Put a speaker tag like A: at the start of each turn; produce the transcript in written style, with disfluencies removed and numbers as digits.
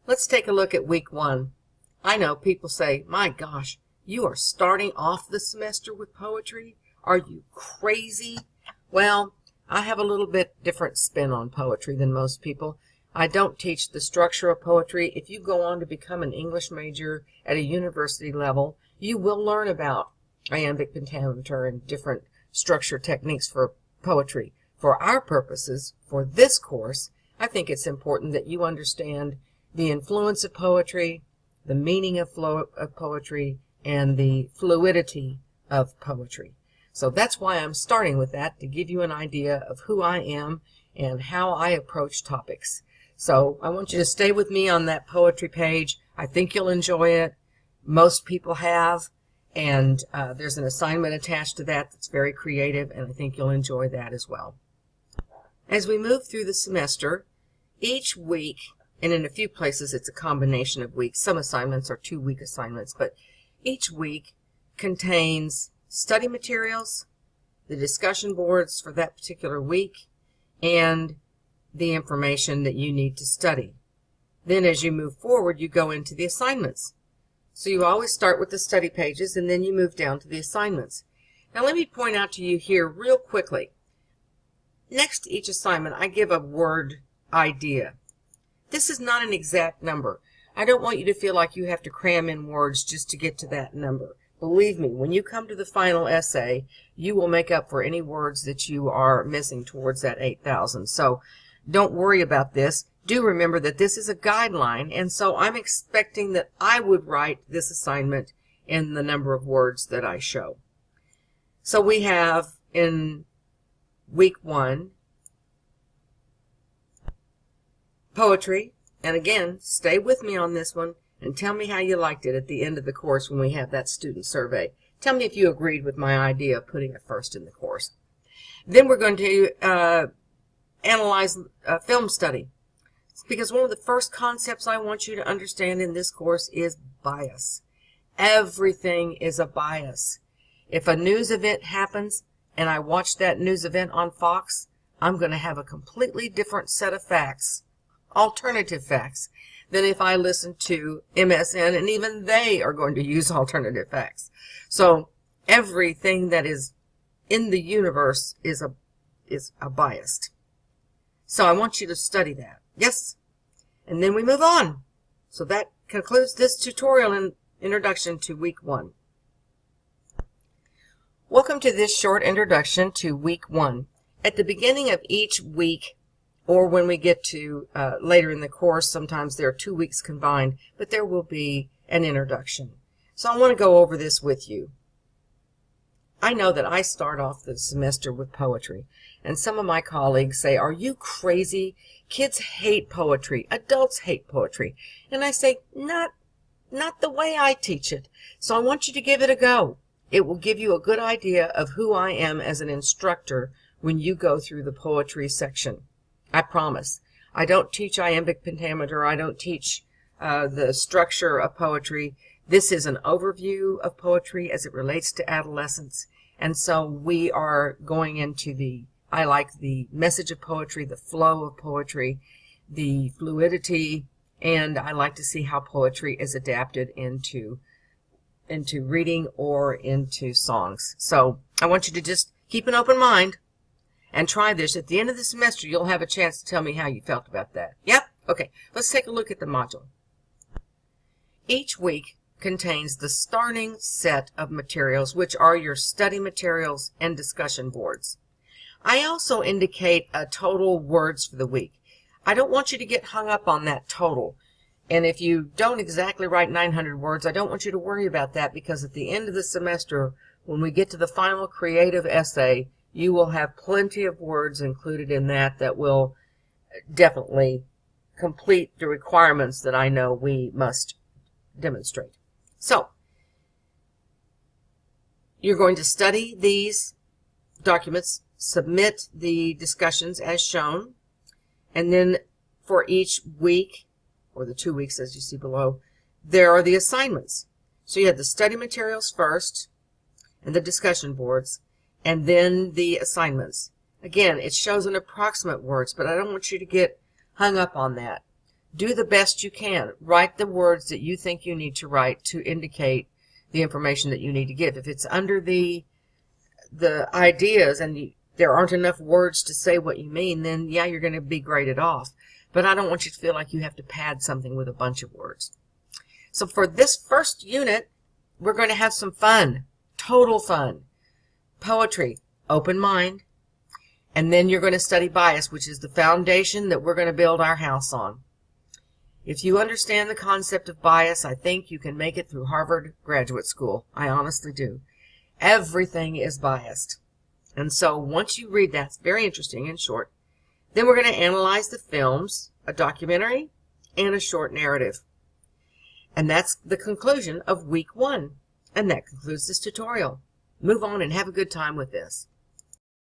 A: Let's take a look at week 1. I know people say, my gosh, you are starting off the semester with poetry? Are you crazy? Well, I have a little bit different spin on poetry than most people. I don't teach the structure of poetry. If you go on to become an English major at a university level, you will learn about iambic pentameter and different structure techniques for poetry. For our purposes, for this course, I think it's important that you understand the influence of poetry, the meaning of poetry, and the fluidity of poetry. So that's why I'm starting with that, to give you an idea of who I am and how I approach topics. So I want you to stay with me on that poetry page. I think you'll enjoy it. Most people have. And there's an assignment attached to that that's very creative, and I think you'll enjoy that as well. As we move through the semester, each week, and in a few places it's a combination of weeks. Some assignments are 2-week assignments, but each week contains study materials, the discussion boards for that particular week, and the information that you need to study. Then as you move forward, you go into the assignments. So you always start with the study pages, and then you move down to the assignments. Now let me point out to you here real quickly. Next to each assignment, I give a word idea. This is not an exact number. I don't want you to feel like you have to cram in words just to get to that number. Believe me, when you come to the final essay, you will make up for any words that you are missing towards that 8,000. So don't worry about this. Do remember that this is a guideline, and so I'm expecting that I would write this assignment in the number of words that I show. So we have in week 1, poetry, and again, stay with me on this one and tell me how you liked it at the end of the course when we have that student survey. Tell me if you agreed with my idea of putting it first in the course. Then we're going to analyze film study, because one of the first concepts I want you to understand in this course is bias. Everything is a bias. If a news event happens and I watch that news event on Fox, I'm going to have a completely different set of facts, alternative facts, than if I listen to MSN, and even they are going to use alternative facts. So everything that is in the universe is a biased. So I want you to study that. Yes? And then we move on. So that concludes this tutorial and introduction to week 1. Welcome to this short introduction to week 1. At the beginning of each week, or when we get to later in the course, sometimes there are 2 weeks combined, but there will be an introduction. So I want to go over this with you. I know that I start off the semester with poetry, and some of my colleagues say, are you crazy? Kids hate poetry. Adults hate poetry. And I say, not the way I teach it. So I want you to give it a go. It will give you a good idea of who I am as an instructor when you go through the poetry section. I promise. I don't teach iambic pentameter. I don't teach the structure of poetry. This is an overview of poetry as it relates to adolescence. And so we are going into I like the message of poetry, the flow of poetry, the fluidity, and I like to see how poetry is adapted into reading or into songs. So I want you to just keep an open mind and try this. At the end of the semester, you'll have a chance to tell me how you felt about that. Yep? Okay, let's take a look at the module. Each week contains the starting set of materials, which are your study materials and discussion boards. I also indicate a total words for the week. I don't want you to get hung up on that total. And if you don't exactly write 900 words, I don't want you to worry about that, because at the end of the semester, when we get to the final creative essay, you will have plenty of words included in that will definitely complete the requirements that I know we must demonstrate. So, you're going to study these documents, submit the discussions as shown, and then for each week, or the 2 weeks as you see below, there are the assignments. So you have the study materials first, and the discussion boards, and then the assignments. Again, it shows an approximate words, but I don't want you to get hung up on that. Do the best you can. Write the words that you think you need to write to indicate the information that you need to give. If it's under the ideas and there aren't enough words to say what you mean, then yeah, you're going to be graded off. But I don't want you to feel like you have to pad something with a bunch of words. So for this first unit, we're going to have some fun, total fun. Poetry, open mind, and then you're going to study bias, which is the foundation that we're going to build our house on. If you understand the concept of bias, I think you can make it through Harvard Graduate School. I honestly do. Everything is biased. And so once you read that, it's very interesting and short. Then we're going to analyze the films, a documentary, and a short narrative. And that's the conclusion of week 1. And that concludes this tutorial. Move on and have a good time with this.